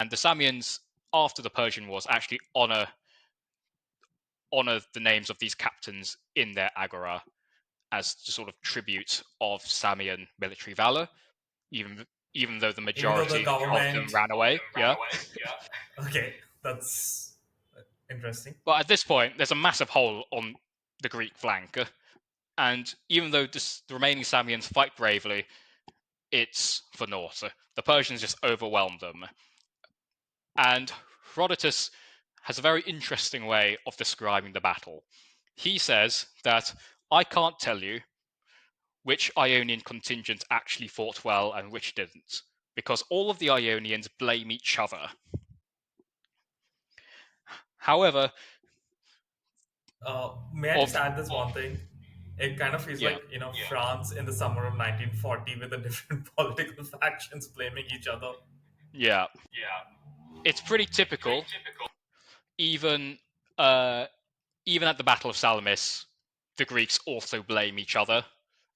And the Samians, after the Persian Wars, actually honor the names of these captains in their agora as a sort of tribute of Samian military valor, even though the Even though the majority of them government. ran away. Yeah. Okay, that's interesting. But at this point, there's a massive hole on the Greek flank, and even though the remaining Samians fight bravely, it's for naught. The Persians just overwhelmed them. And Herodotus has a very interesting way of describing the battle. He says that I can't tell you which Ionian contingent actually fought well and which didn't, because all of the Ionians blame each other. However, May I just of add this one thing? It kind of feels yeah, like, France in the summer of 1940 with the different political factions blaming each other. yeah, it's pretty typical. Even uh, even at the Battle of Salamis, the Greeks also blame each other,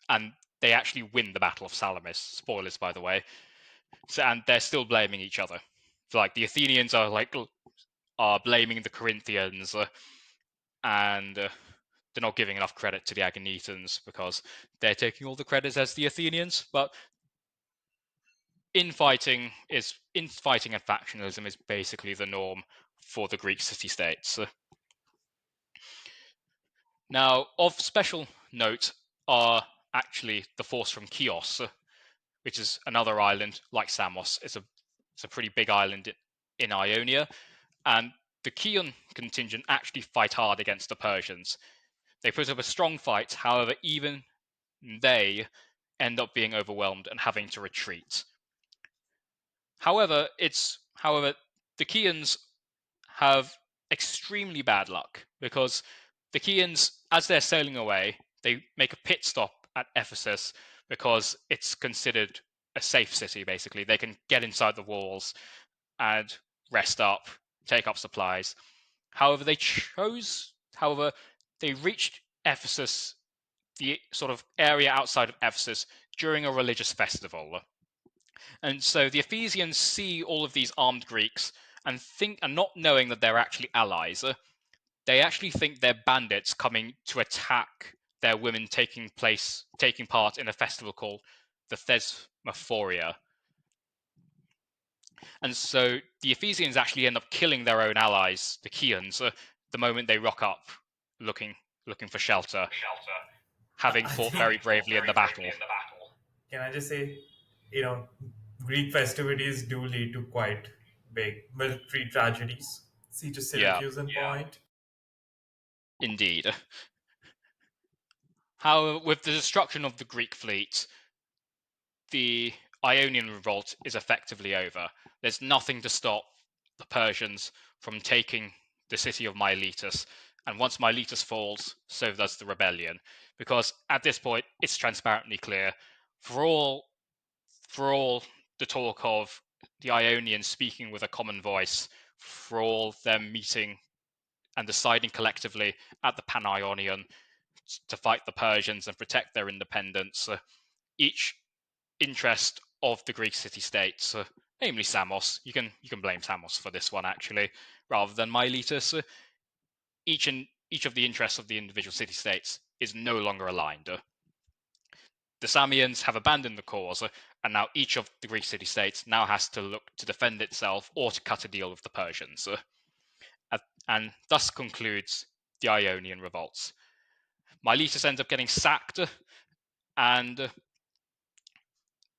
and they actually win the Battle of Salamis. Spoilers, by the way. So, and they're still blaming each other. So, like the Athenians are blaming the Corinthians, and they're not giving enough credit to the Achaemenid because they're taking all the credit as the Athenians. But infighting and factionalism is basically the norm for the Greek city-states. Now, of special note are actually the force from Chios, which is another island like Samos. It's a pretty big island in Ionia, and the Chian contingent actually fight hard against the Persians. They put up a strong fight, however, even they end up being overwhelmed and having to retreat. However, the Chians have extremely bad luck because the Chians, as they're sailing away, they make a pit stop at Ephesus because it's considered a safe city, basically. They can get inside the walls and rest up, take up supplies. However, they reached Ephesus, the sort of area outside of Ephesus, during a religious festival. And so the Ephesians see all of these armed Greeks and not knowing that they're actually allies, they actually think they're bandits coming to attack their women taking part in a festival called the Thesmophoria. And so the Ephesians actually end up killing their own allies, the Chians, the moment they rock up looking for shelter, having I fought think, very bravely in the battle. can I just say, you know, Greek festivities do lead to quite big military tragedies. See to Yeah, Syracuse and Point. indeed. However, with the destruction of the Greek fleet, the Ionian Revolt is effectively over. There's nothing to stop the Persians from taking the city of Miletus, and once Miletus falls, so does the rebellion. Because at this point, it's transparently clear, for all the talk of the Ionians speaking with a common voice, for all them meeting and deciding collectively at the Pan-Ionian to fight the Persians and protect their independence, each interest of the Greek city-states, namely Samos. You can blame Samos for this one actually, rather than Miletus. Each of the interests of the individual city-states is no longer aligned. The Samians have abandoned the cause, and now each of the Greek city-states now has to look to defend itself or to cut a deal with the Persians. And thus concludes the Ionian revolts. Miletus ends up getting sacked, and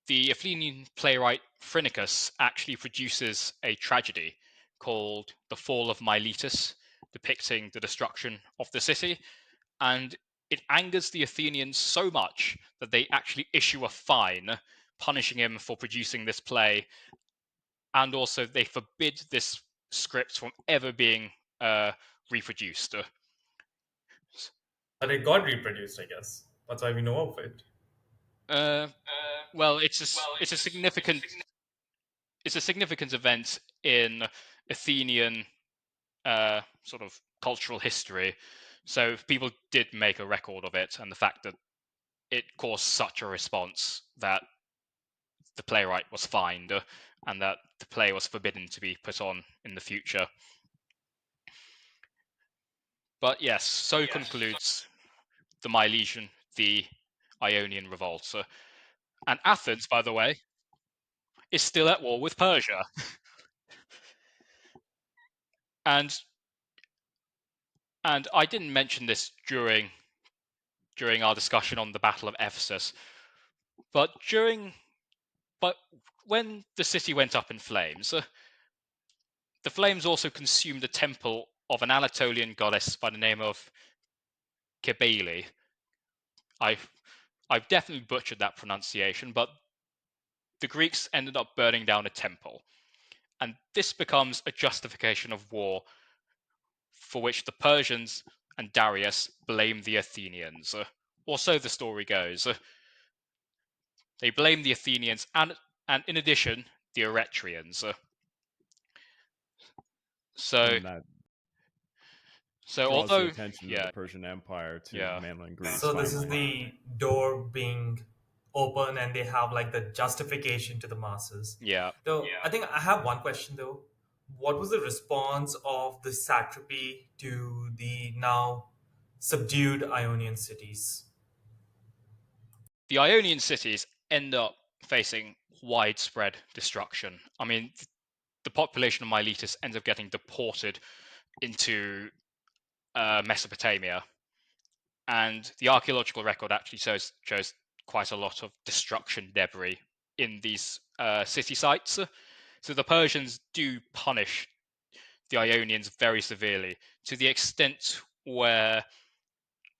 the Athenian playwright Phrynichus actually produces a tragedy called The Fall of Miletus, depicting the destruction of the city, and it angers the Athenians so much that they actually issue a fine punishing him for producing this play, and also they forbid this script from ever being reproduced. But it got reproduced, I guess. That's why we know of it. Uh, well, it's a significant event in Athenian sort of cultural history. So people did make a record of it, and the fact that it caused such a response that the playwright was fined and that the play was forbidden to be put on in the future. But yes, so concludes the Milesian, the Ionian Revolt. And Athens, by the way, is still at war with Persia. and I didn't mention this during our discussion on the Battle of Ephesus, but when the city went up in flames, the flames also consumed the temple of an Anatolian goddess by the name of Cybele. I've definitely butchered that pronunciation, but the Greeks ended up burning down a temple, and this becomes a justification of war for which the Persians and Darius blame the Athenians. Or so the story goes. They blame the Athenians and in addition, the Eretrians. So, And that so draws the although, attention of the yeah, Persian Empire to yeah, mainland Greece. So this is Finally, the door being open, and they have like the justification to the masses. yeah. So I think I have one question though. What was the response of the satrapy to the now subdued Ionian cities? The Ionian cities end up facing widespread destruction. I mean, the population of Miletus ends up getting deported into Mesopotamia, and the archaeological record actually shows quite a lot of destruction debris in these city sites. So the Persians do punish the Ionians very severely, to the extent where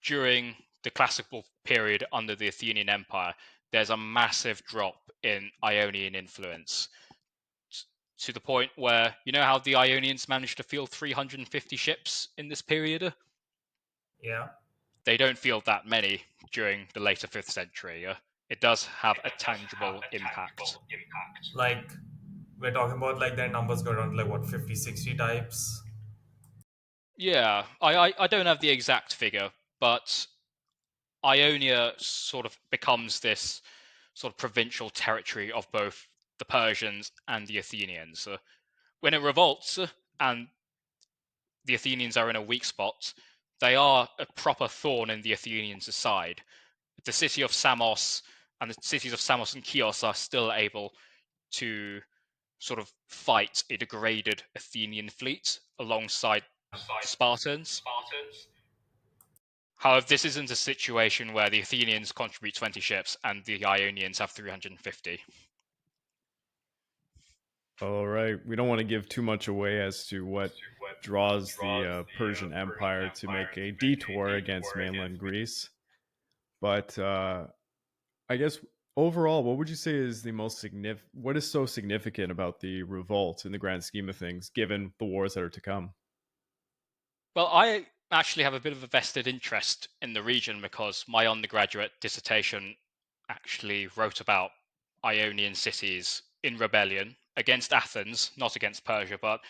during the classical period under the Athenian Empire, there's a massive drop in Ionian influence, to the point where, you know how the Ionians managed to field 350 ships in this period? Yeah. They don't field that many during the later 5th century. It does have a tangible impact. Like we're talking about like their numbers go around like what 50, 60 types. Yeah, I don't have the exact figure, but Ionia sort of becomes this sort of provincial territory of both the Persians and the Athenians. When it revolts and the Athenians are in a weak spot, they are a proper thorn in the Athenians' side. The city of Samos and the cities of Samos and Chios are still able to sort of fight a degraded Athenian fleet alongside Spartans. However, this isn't a situation where the Athenians contribute 20 ships and the Ionians have 350. all right, we don't want to give too much away as to what draws the Persian Empire to make a detour against mainland Greece. But I guess overall, what would you say is the most significant? What is so significant about the revolt in the grand scheme of things, given the wars that are to come? Well, I actually have a bit of a vested interest in the region because my undergraduate dissertation actually wrote about Ionian cities in rebellion against Athens, not against Persia, but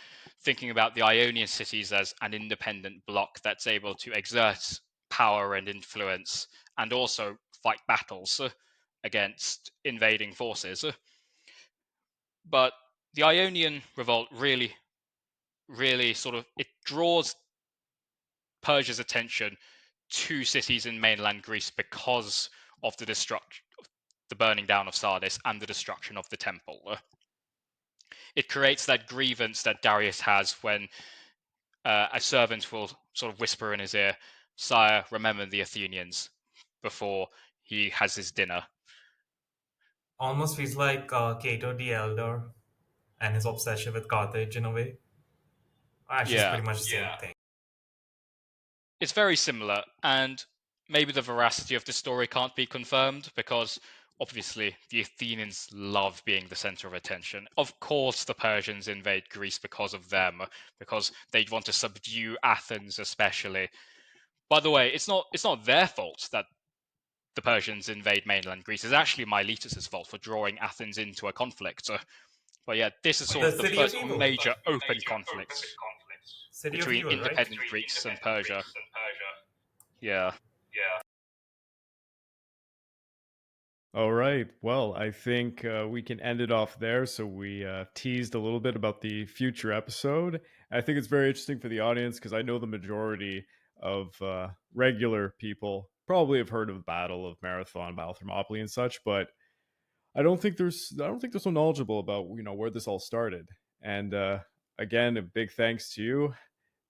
thinking about the Ionian cities as an independent bloc that's able to exert power and influence and also fight battles against invading forces. But the Ionian revolt really sort of it draws Persia's attention to cities in mainland Greece because of the burning down of Sardis and the destruction of the temple. It creates that grievance that Darius has when a servant will sort of whisper in his ear, "Sire, remember the Athenians," before he has his dinner. Almost feels like Cato the Elder and his obsession with Carthage in a way. Actually, it's Yeah, pretty much the same thing. it's very similar, and maybe the veracity of the story can't be confirmed because obviously the Athenians love being the center of attention. Of course, the Persians invade Greece because of them, because they want to subdue Athens, especially. By the way, it's not their fault that the Persians invade mainland Greece. It's actually Miletus's fault for drawing Athens into a conflict. But yeah, this is sort The of the city of first evil. major open conflict City of between evil, right? independent Greeks and Persia. Yeah. All right. Well, I think we can end it off there. So we teased a little bit about the future episode. I think it's very interesting for the audience because I know the majority of regular people probably have heard of the Battle of Marathon, Battle of Thermopylae, and such, but I don't think they're so knowledgeable about where this all started. And again, a big thanks to you,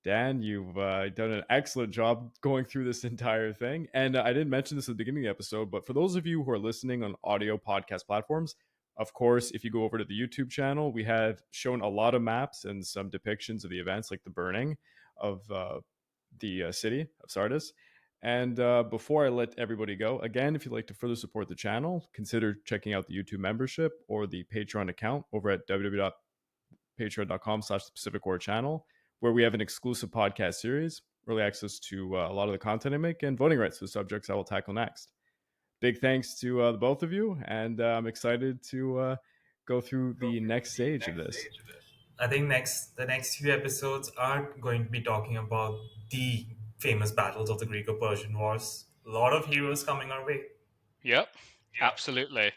Dan. You've done an excellent job going through this entire thing. And I didn't mention this at the beginning of the episode, but for those of you who are listening on audio podcast platforms, of course, if you go over to the YouTube channel, we had shown a lot of maps and some depictions of the events, like the burning of the city of Sardis. And before I let everybody go, again, if you'd like to further support the channel, consider checking out the YouTube membership or the Patreon account over at www.patreon.com/the Pacific War channel, where we have an exclusive podcast series, early access to a lot of the content I make, and voting rights for the subjects I will tackle next. Big thanks to the both of you, and I'm excited to go through the next stage of this. I think the next few episodes are going to be talking about the famous battles of the Greco Persian Wars. A lot of heroes coming our way. Yep, absolutely.